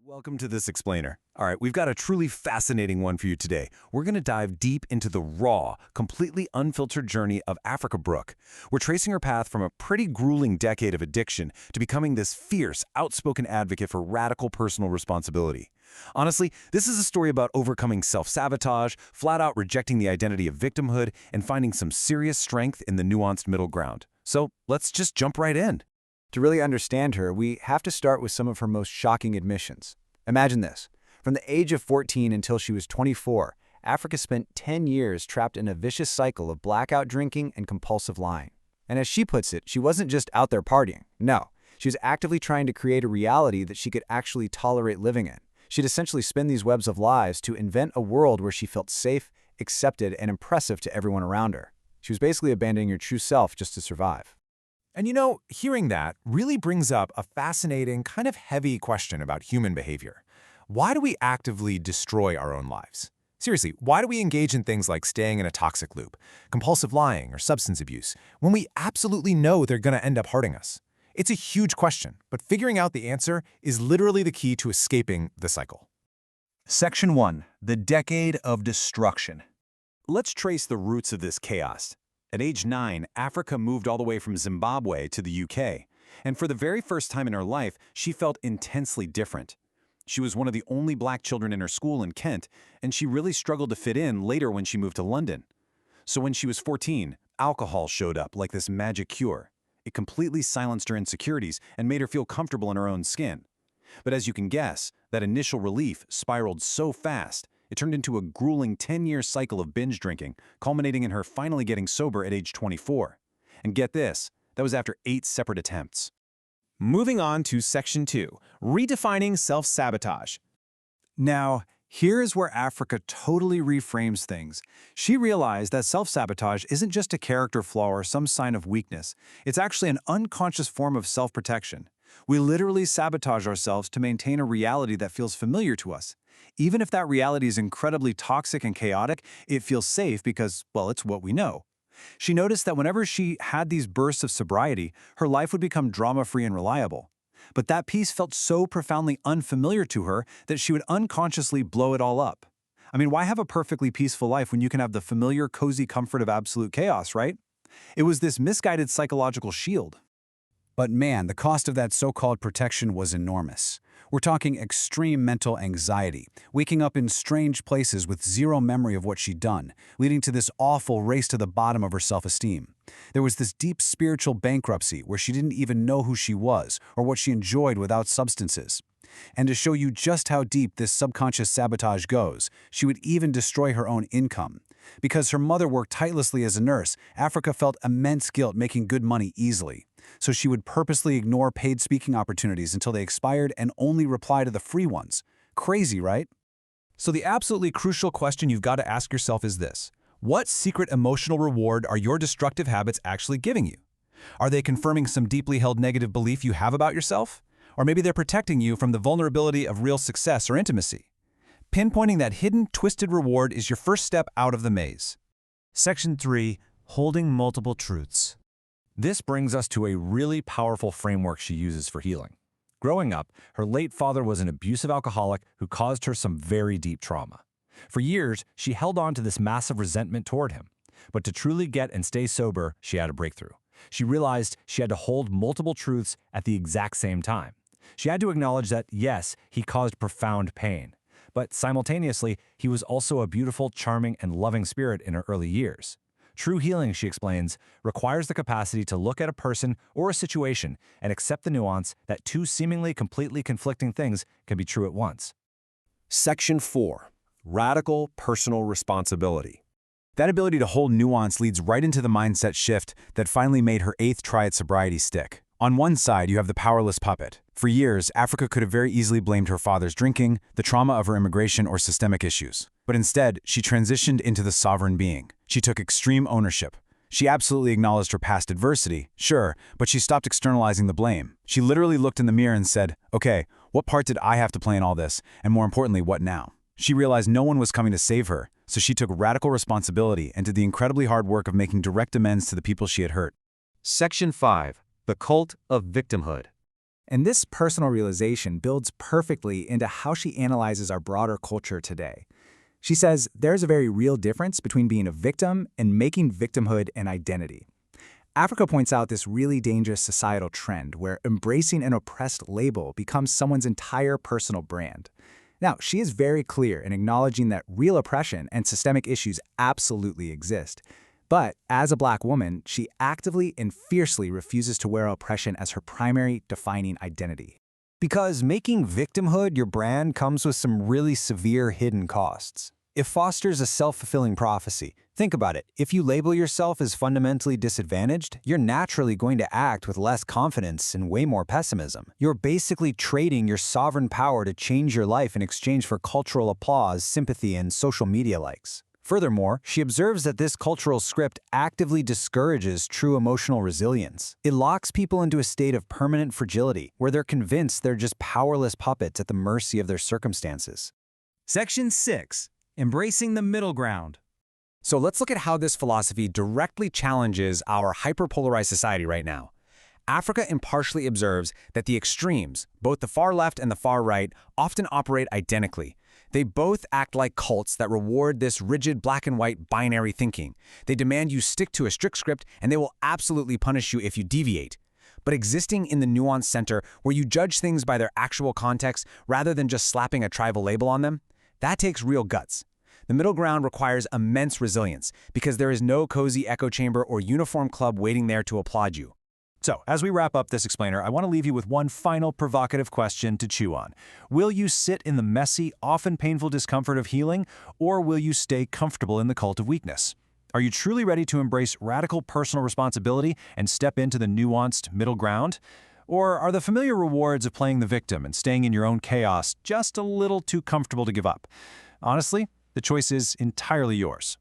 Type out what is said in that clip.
Welcome to this explainer. All right, we've got a truly fascinating one for you today. We're going to dive deep into the raw, completely unfiltered journey of Africa Brooke. We're tracing her path from a pretty grueling decade of addiction to becoming this fierce, outspoken advocate for radical personal responsibility. Honestly, this is a story about overcoming self-sabotage, flat out rejecting the identity of victimhood, and finding some serious strength in the nuanced middle ground. So let's just jump right in. To really understand her, we have to start with some of her most shocking admissions. Imagine this. From the age of 14 until she was 24, Africa spent 10 years trapped in a vicious cycle of blackout drinking and compulsive lying. And as she puts it, she wasn't just out there partying. No, she was actively trying to create a reality that she could actually tolerate living in. She'd essentially spin these webs of lies to invent a world where she felt safe, accepted, and impressive to everyone around her. She was basically abandoning her true self just to survive. And hearing that really brings up a fascinating, kind of heavy question about human behavior. Why do we actively destroy our own lives? Seriously, why do we engage in things like staying in a toxic loop, compulsive lying, or substance abuse, when we absolutely know they're going to end up hurting us? It's a huge question, but figuring out the answer is literally the key to escaping the cycle. Section 1. The Decade of Destruction. Let's trace the roots of this chaos. At age 9, Africa moved all the way from Zimbabwe to the UK, and for the very first time in her life, she felt intensely different. She was one of the only black children in her school in Kent, and she really struggled to fit in later when she moved to London. So when she was 14, alcohol showed up like this magic cure. It completely silenced her insecurities and made her feel comfortable in her own skin. But as you can guess, that initial relief spiraled so fast, it turned into a grueling 10-year cycle of binge drinking, culminating in her finally getting sober at age 24. And get this, that was after 8 separate attempts. Moving on to Section 2, redefining self-sabotage. Now, here is where Africa totally reframes things. She realized that self-sabotage isn't just a character flaw or some sign of weakness. It's actually an unconscious form of self-protection. We literally sabotage ourselves to maintain a reality that feels familiar to us. Even if that reality is incredibly toxic and chaotic, it feels safe because, well, it's what we know. She noticed that whenever she had these bursts of sobriety, her life would become drama-free and reliable. But that peace felt so profoundly unfamiliar to her that she would unconsciously blow it all up. I mean, why have a perfectly peaceful life when you can have the familiar, cozy comfort of absolute chaos, right? It was this misguided psychological shield. But man, the cost of that so-called protection was enormous. We're talking extreme mental anxiety, waking up in strange places with zero memory of what she'd done, leading to this awful race to the bottom of her self-esteem. There was this deep spiritual bankruptcy where she didn't even know who she was or what she enjoyed without substances. And to show you just how deep this subconscious sabotage goes, she would even destroy her own income. Because her mother worked tirelessly as a nurse, Africa felt immense guilt making good money easily. So she would purposely ignore paid speaking opportunities until they expired and only reply to the free ones. Crazy, right? So the absolutely crucial question you've got to ask yourself is this: what secret emotional reward are your destructive habits actually giving you? Are they confirming some deeply held negative belief you have about yourself? Or maybe they're protecting you from the vulnerability of real success or intimacy. Pinpointing that hidden, twisted reward is your first step out of the maze. Section 3. Holding multiple truths. This brings us to a really powerful framework she uses for healing. Growing up, her late father was an abusive alcoholic who caused her some very deep trauma. For years, she held on to this massive resentment toward him. But to truly get and stay sober, she had a breakthrough. She realized she had to hold multiple truths at the exact same time. She had to acknowledge that, yes, he caused profound pain, but simultaneously, he was also a beautiful, charming, and loving spirit in her early years. True healing, she explains, requires the capacity to look at a person or a situation and accept the nuance that two seemingly completely conflicting things can be true at once. Section 4. Radical personal responsibility. That ability to hold nuance leads right into the mindset shift that finally made her 8th try at sobriety stick. On one side, you have the powerless puppet. For years, Africa could have very easily blamed her father's drinking, the trauma of her immigration, or systemic issues. But instead, she transitioned into the sovereign being. She took extreme ownership. She absolutely acknowledged her past adversity, sure, but she stopped externalizing the blame. She literally looked in the mirror and said, okay, what part did I have to play in all this? And more importantly, what now? She realized no one was coming to save her, so she took radical responsibility and did the incredibly hard work of making direct amends to the people she had hurt. Section 5. The Cult of Victimhood. And this personal realization builds perfectly into how she analyzes our broader culture today. She says there's a very real difference between being a victim and making victimhood an identity. Africa points out this really dangerous societal trend where embracing an oppressed label becomes someone's entire personal brand. Now, she is very clear in acknowledging that real oppression and systemic issues absolutely exist. But as a Black woman, she actively and fiercely refuses to wear oppression as her primary defining identity. Because making victimhood your brand comes with some really severe hidden costs. It fosters a self-fulfilling prophecy. Think about it. If you label yourself as fundamentally disadvantaged, you're naturally going to act with less confidence and way more pessimism. You're basically trading your sovereign power to change your life in exchange for cultural applause, sympathy, and social media likes. Furthermore, she observes that this cultural script actively discourages true emotional resilience. It locks people into a state of permanent fragility, where they're convinced they're just powerless puppets at the mercy of their circumstances. Section 6. Embracing the middle ground. So let's look at how this philosophy directly challenges our hyperpolarized society right now. Africa impartially observes that the extremes, both the far left and the far right, often operate identically. They both act like cults that reward this rigid black and white binary thinking. They demand you stick to a strict script, and they will absolutely punish you if you deviate. But existing in the nuanced center, where you judge things by their actual context rather than just slapping a tribal label on them, that takes real guts. The middle ground requires immense resilience because there is no cozy echo chamber or uniform club waiting there to applaud you. So, as we wrap up this explainer, I want to leave you with one final provocative question to chew on. Will you sit in the messy, often painful discomfort of healing, or will you stay comfortable in the cult of weakness? Are you truly ready to embrace radical personal responsibility and step into the nuanced middle ground? Or are the familiar rewards of playing the victim and staying in your own chaos just a little too comfortable to give up? Honestly, the choice is entirely yours.